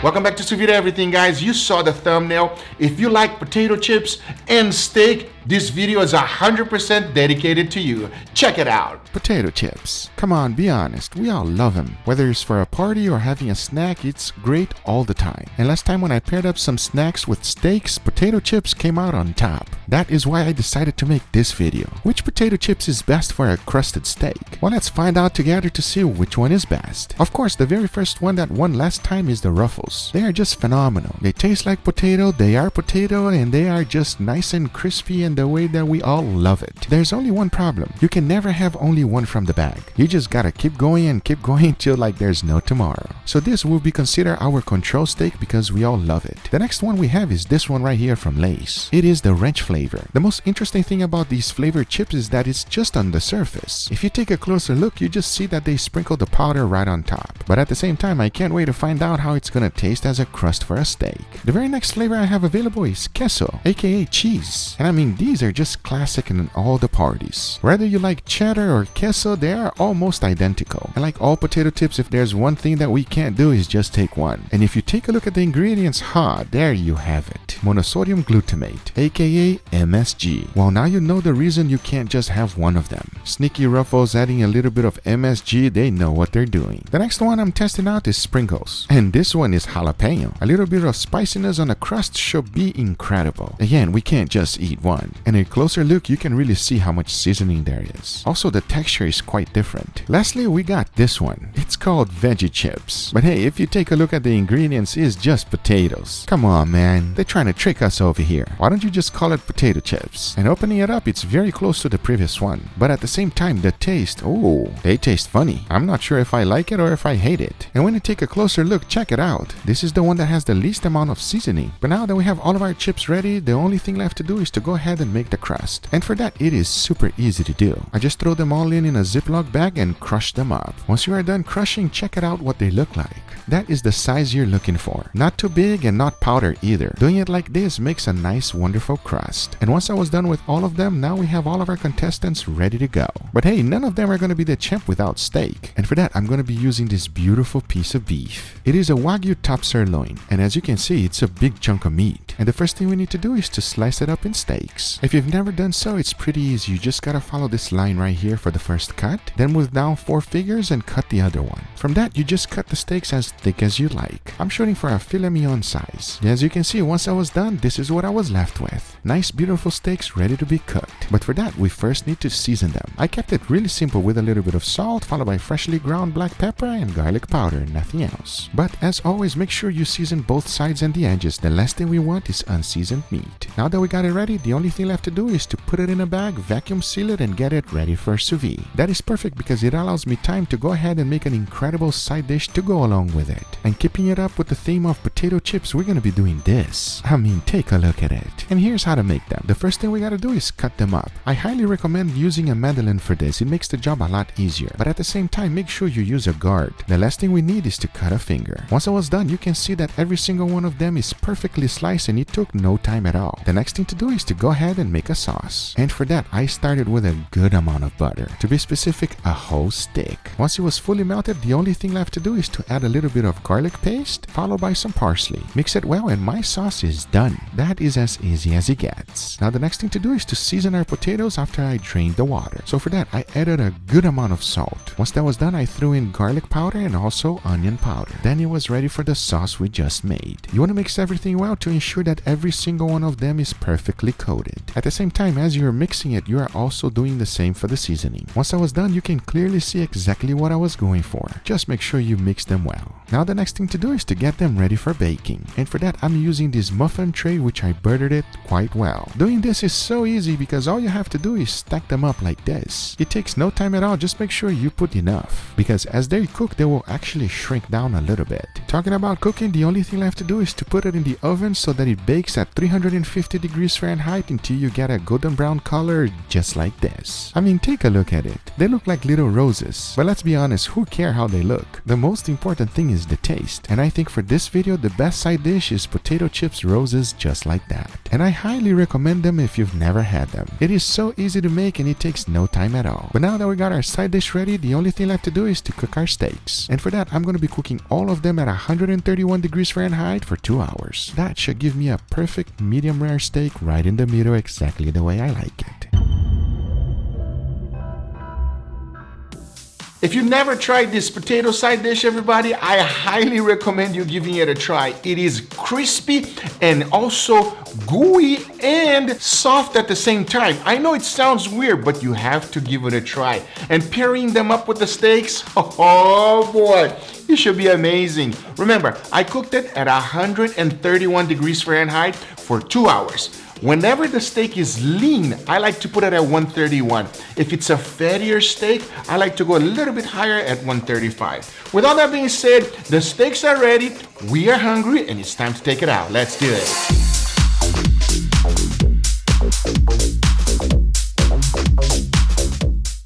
Welcome back to Sous Vide Everything, guys. You saw the thumbnail. If you like potato chips and steak, this video is 100% dedicated to you. Check it out. Potato chips. Come on, be honest. We all love them. Whether it's for a party or having a snack, it's great all the time. And last time when I paired up some snacks with steaks, potato chips came out on top. That is why I decided to make this video. Which potato chips is best for a crusted steak? Well, let's find out together to see which one is best. Of course, the very first one that won last time is the Ruffles. They are just phenomenal. They taste like potato, they are potato, and they are just nice and crispy in the way that we all love it. There's only one problem. You can never have only one from the bag. You just gotta keep going and keep going till like there's no tomorrow. So this will be considered our control steak because we all love it. The next one we have is this one right here from Lay's. It is the ranch flavor. The most interesting thing about these flavored chips is that it's just on the surface. If you take a closer look, you just see that they sprinkle the powder right on top. But at the same time, I can't wait to find out how it's gonna taste as a crust for a steak. The very next flavor I have available is queso, aka cheese. And I mean, these are just classic in all the parties. Whether you like cheddar or queso, they are almost identical. And like all potato chips, if there's one thing that we can't do is just take one. And if you take a look at the ingredients, there you have it. Monosodium glutamate, aka MSG. Well, now you know the reason you can't just have one of them. Sneaky Ruffles adding a little bit of MSG, they know what they're doing. The next one I'm testing out is sprinkles. And this one is jalapeno. A little bit of spiciness on the crust should be incredible. Again, we can't just eat one. And a closer look, you can really see how much seasoning there is. Also, the texture is quite different. Lastly, we got this one. It's called veggie chips. But hey, if you take a look at the ingredients, it's just potatoes. Come on, man. They're trying to trick us over here. Why don't you just call it potato chips? And opening it up, it's very close to the previous one. But at the same time, the taste, they taste funny. I'm not sure if I like it or if I hate it. And when you take a closer look, check it out. This is the one that has the least amount of seasoning. But now that we have all of our chips ready, the only thing left to do is to go ahead and make the crust. And for that, it is super easy to do. I just throw them all in a Ziploc bag and crush them up. Once you are done crushing, check it out what they look like. That is the size you're looking for. Not too big and not powder either. Doing it like this makes a nice, wonderful crust. And once I was done with all of them, now we have all of our contestants ready to go. But hey, none of them are going to be the champ without steak. And for that, I'm going to be using this beautiful piece of beef. It is a Wagyu top sirloin. And as you can see, it's a big chunk of meat. And the first thing we need to do is to slice it up in steaks. If you've never done so, it's pretty easy. You just gotta follow this line right here for the first cut. Then move down 4 figures and cut the other one. From that, you just cut the steaks as thick as you like. I'm shooting for a filet mignon size. As you can see, once I was done, this is what I was left with. Nice, beautiful steaks ready to be cooked. But for that, we first need to season them. I kept it really simple with a little bit of salt, followed by freshly ground black pepper and garlic powder, nothing else. But as always, make sure you season both sides and the edges. The last thing we want is unseasoned meat. Now that we got it ready, the only thing left to do is to put it in a bag, vacuum seal it, and get it ready for sous vide. That is perfect because it allows me time to go ahead and make an incredible side dish to go along with it. And keeping it up with the theme of potato chips, we're gonna be doing this. I mean, take a look at it. And here's how to make them. The first thing we gotta do is cut them up. I highly recommend using a mandolin for this. It makes the job a lot easier. But at the same time, make sure you use a guard. The last thing we need is to cut a finger. Once I was done, you can see that every single one of them is perfectly sliced and it took no time at all. The next thing to do is to go ahead and make a sauce. And for that, I started with a good amount of butter. To be specific, a whole stick. Once it was fully melted, the only thing left to do is to add a little bit of garlic paste, followed by some parsley. Mix it well and my sauce is done. That is as easy as it gets. Now the next thing to do is to season our potatoes after I drained the water. So for that, I added a good amount of salt. Once that was done, I threw in garlic powder and also onion powder. Then it was ready for the sauce we just made. You want to mix everything well to ensure that every single one of them is perfectly coated. At the same time, as you're mixing it, you are also doing the same for the seasoning. Once I was done, you can clearly see exactly what I was going for. Just make sure you mix them well. Now the next thing to do is to get them ready for baking. And for that, I'm using this muffin tray which I buttered it quite well. Doing this is so easy because all you have to do is stack them up like this. It takes no time at all, just make sure you put enough. Because as they cook, they will actually shrink down a little bit. Talking about cooking, the only thing left to do is to put it in the oven so that it bakes at 350 degrees Fahrenheit until you get a golden brown color just like this. I mean, take a look at it. They look like little roses. But let's be honest, who cares how they look? The most important thing is the taste. And I think for this video, the best side dish is potato chips roses just like that. And I highly recommend them if you've never had them. It is so easy to make and it takes no time at all. But now that we got our side dish ready, the only thing left to do is to cook our steaks. And for that, I'm going to be cooking all of them at a 131 degrees Fahrenheit for 2 hours. That should give me a perfect medium rare steak right in the middle, exactly the way I like it. If you've never tried this potato side dish, everybody, I highly recommend you giving it a try. It is crispy and also gooey and soft at the same time. I know it sounds weird, but you have to give it a try. And pairing them up with the steaks, oh boy, it should be amazing. Remember, I cooked it at 131 degrees Fahrenheit for 2 hours. Whenever the steak is lean, I like to put it at 131. If it's a fattier steak, I like to go a little bit higher at 135. With all that being said, the steaks are ready, we are hungry, and it's time to take it out. Let's do it.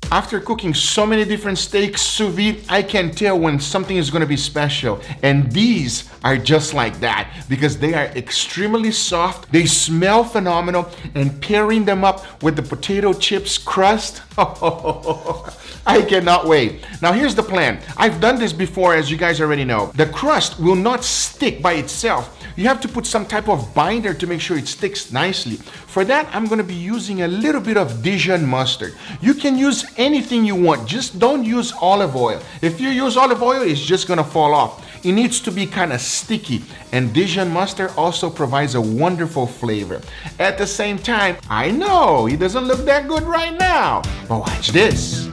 After cooking so many different steaks sous vide, I can tell when something is going to be special. And these are just like that because they are extremely soft, they smell phenomenal, and pairing them up with the potato chips crust, I cannot wait. Now here's the plan. I've done this before, as you guys already know. The crust will not stick by itself. You have to put some type of binder to make sure it sticks nicely. For that, I'm going to be using a little bit of Dijon mustard. You can use anything you want, just don't use olive oil. If you use olive oil, it's just going to fall off. It needs to be kind of sticky, and Dijon mustard also provides a wonderful flavor. At the same time, I know it doesn't look that good right now, but watch this.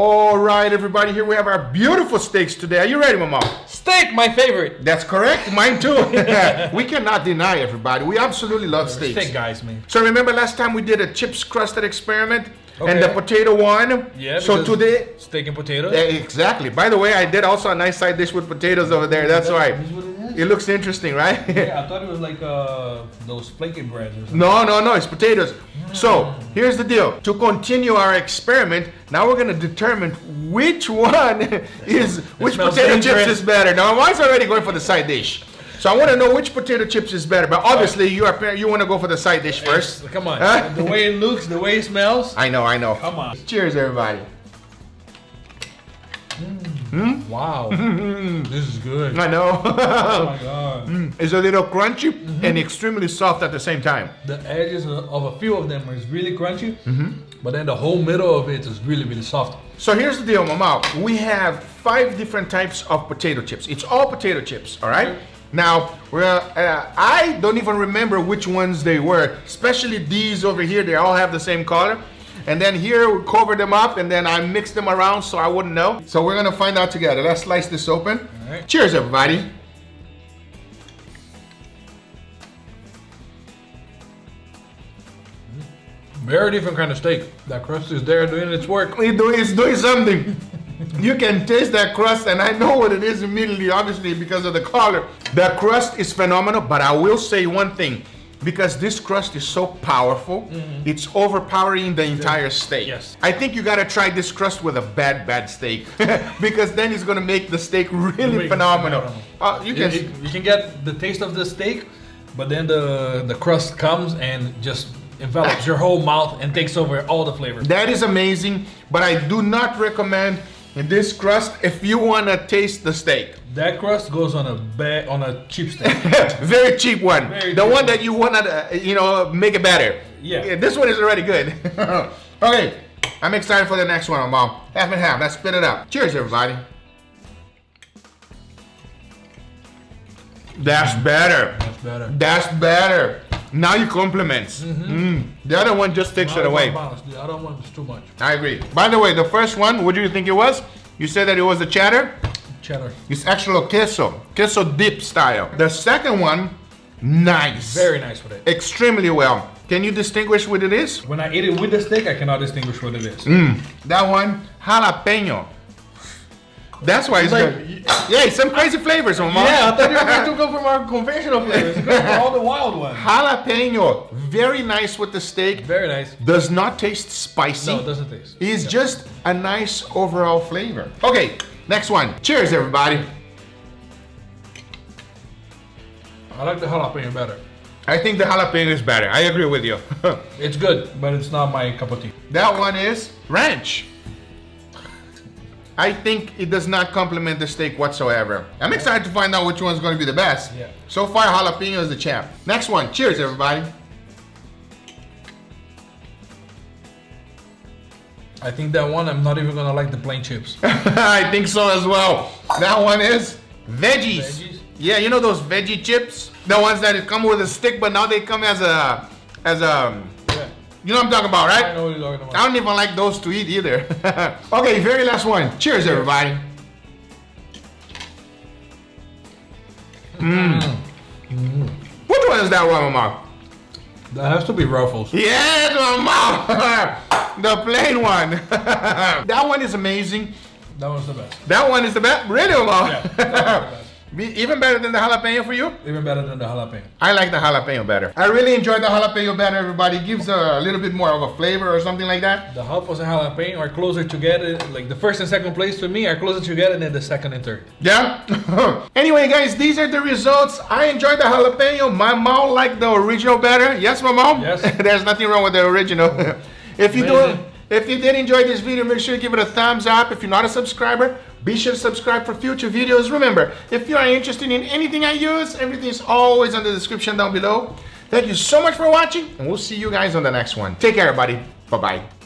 All right, everybody, here we have our beautiful steaks today. Are you ready, Mama? Steak, my favorite. That's correct. Mine too. We cannot deny, everybody. We absolutely love steaks. Steak guys, man. So remember last time we did a chips crusted experiment and the potato one? Yeah. So today, steak and potatoes. Exactly. By the way, I did also a nice side dish with potatoes over there. That's right. It looks interesting, right? Yeah, I thought it was like those flaky breads or something. No, it's potatoes. So here's the deal. To continue our experiment, now we're gonna determine which one which potato chips is better. Now mine's already going for the side dish. So I want to know which potato chips is better. But obviously you want to go for the side dish first. Come on. The way it looks, the way it smells. I know. Come on. Cheers, everybody. Wow. This is good. I know. Oh my god. It's a little crunchy and extremely soft at the same time. The edges of a few of them is really crunchy, but then the whole middle of it is really, really soft. So here's the deal, Mama. We have 5 different types of potato chips. It's all potato chips, all right? Now, I don't even remember which ones they were, especially these over here. They all have the same color. And then here we cover them up and then I mix them around so I wouldn't know. So we're gonna find out together. Let's slice this open. All right. Cheers, everybody. Very different kind of steak. That crust is there doing its work. It's doing something. You can taste that crust and I know what it is immediately, obviously because of the color. The crust is phenomenal, but I will say one thing. Because this crust is so powerful, it's overpowering the entire steak. Yes. I think you gotta try this crust with a bad steak. Because then it's gonna make the steak really phenomenal. You can get the taste of the steak, but then the crust comes and just envelops your whole mouth and takes over all the flavor. That is amazing, but I do not recommend this crust if you wanna taste the steak. That crust goes on a cheap steak. Very cheap one. Very the cheap. one that you wanna, make it better. Yeah. This one is already good. Okay, I'm excited for the next one, Mom. Half and half. Let's spit it up. Cheers, everybody. That's better. That's better. That's better. Now you compliments. The other one just takes it away. The other one is too much. I agree. By the way, the first one, what do you think it was? You said that it was a cheddar? Cheddar. It's actually queso dip style. The second one, nice. Very nice with it. Extremely well. Can you distinguish what it is? When I eat it with the steak, I cannot distinguish what it is. That one, jalapeno. That's why it's like- good. Yeah, some crazy flavors, Mama. Yeah, I thought you were going to go from our conventional flavors. Go for all the wild ones. Jalapeno, very nice with the steak. Very nice. Does not taste spicy. No, it doesn't taste. It's just a nice overall flavor. Okay, next one. Cheers, everybody. I like the jalapeno better. I think the jalapeno is better. I agree with you. It's good, but it's not my cup of tea. That one is ranch. I think it does not complement the steak whatsoever. I'm excited to find out which one's going to be the best. Yeah. So far, jalapeno is the champ. Next one. Cheers, everybody. I think that one, I'm not even gonna like the plain chips. I think so as well. That one is veggies. Veggies? Yeah, you know those veggie chips? The ones that come with a stick, but now they come as a, Yeah. you know what I'm talking about, right? I know what you're talking I about. don't even like those to eat either. Okay, very last one. Cheers, everybody. Which one is that one, Mama? That has to be Ruffles. Yes, Mama. The plain one. That one is amazing. That one's the best. That one is the best. Really, Mama? Yeah, that one's the best. Even better than the jalapeno for you? Even better than the jalapeno. I like the jalapeno better. I really enjoyed the jalapeno better, everybody. It gives a little bit more of a flavor or something like that. The Ruffles and jalapeno are closer together. Like the first and second place to me are closer together than the second and third. Yeah? Anyway, guys, these are the results. I enjoyed the jalapeno. My mom liked the original better. Yes, my mom? Yes. There's nothing wrong with the original. If you did enjoy this video, make sure you give it a thumbs up. If you're not a subscriber, be sure to subscribe for future videos. Remember, if you are interested in anything I use, everything is always in the description down below. Thank you so much for watching, and we'll see you guys on the next one. Take care, everybody. Bye-bye.